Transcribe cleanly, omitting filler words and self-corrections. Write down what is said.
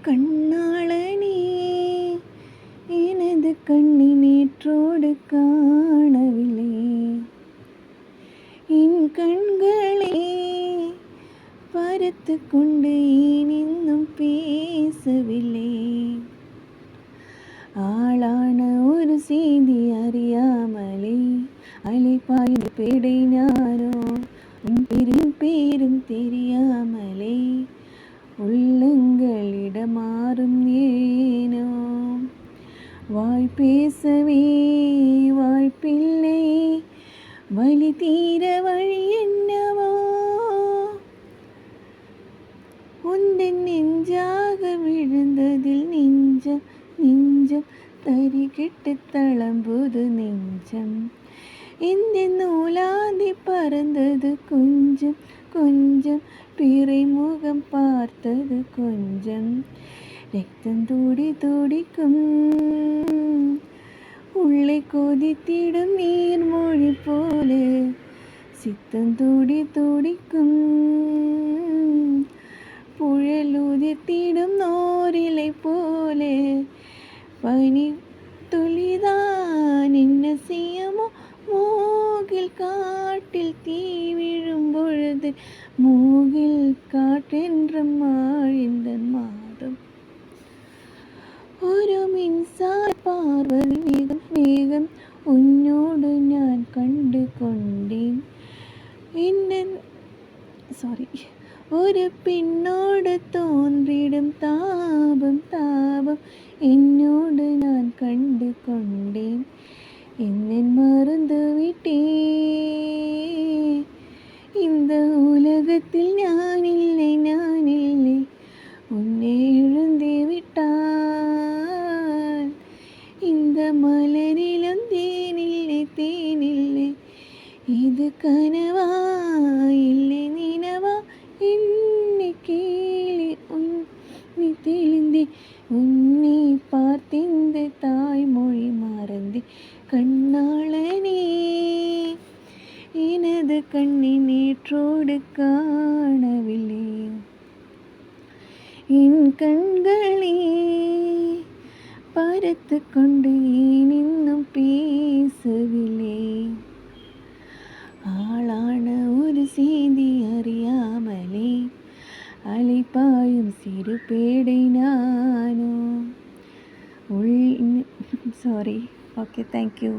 கண்ணாளனே எனது கண்ணை நேற்றோடு காணவில்லை, என் கண்களை பறித்து கொண்டு ஏன் இன்னும் பேசவில்லை. ஆளான ஒரு செய்தி அறியாமலே அலைப்பாயும் பேடை ஞானோ, உன் பேரும் தெரியாமலே உள்ளங்களிடமாறும் ஏனோ. வாய் பேசவே வாய்ப்பில்லை, வலி தீர வழி என்னவோ. உந்தன் நெஞ்சாக விழுந்ததில் நெஞ்சம் நெஞ்சம் தரிகிட்டு தளம்புது நெஞ்சம். இந்த நூலாதி பறந்தது கொஞ்சம் கொஞ்சம், பிறை முகம் பார்த்தது கொஞ்சம். ரத்தம் துடி துடிக்கும், உள்ளே கொதித்திடும் நீர்மொழி போல. சித்தம் துடி துடிக்கும், புழலுதிர்த்திடும் நோரிலை போல. பனி துளிதான் என்ன செய்யுமோ, மூகில் காட்டில் தீ விழும் பொழுது மூகில் காற்றென்ற மாழிந்த மாதம். ஒரு மின்சார பார்வதி மேகம் மேகம் உன்னோடு நான் கண்டு கொண்டேன். ஒரு பெண்ணோடு தோன்றிடும் தாபம் தாபம் என்னோடு நான் கண்டு கொண்டேன். என்னை மறந்து விட்டேன், இந்த உலகத்தில் நான் இல்லை நான் இல்லை. உன்னை இழந்து விட்டால் இந்த மலரிலும் தேனில்லை தேனில்லை. இது கனவா இல்லை நினவா, என்னை கேளு உன்னை தெளிந்தே. உன்னை பார்த்திந்த தாய்மொழி மறந்தே. கண்ணாளனே எனது கண்ணை நேற்றோடு காணவில்லை, என் கண்களை பறித்து கொண்டு ஏன் இன்னும் பேசவில்லை. ஆளான ஒரு செய்தி அறியாமலே அலைப்பாயும் சிறு பேடை நானோ. Okay, thank you.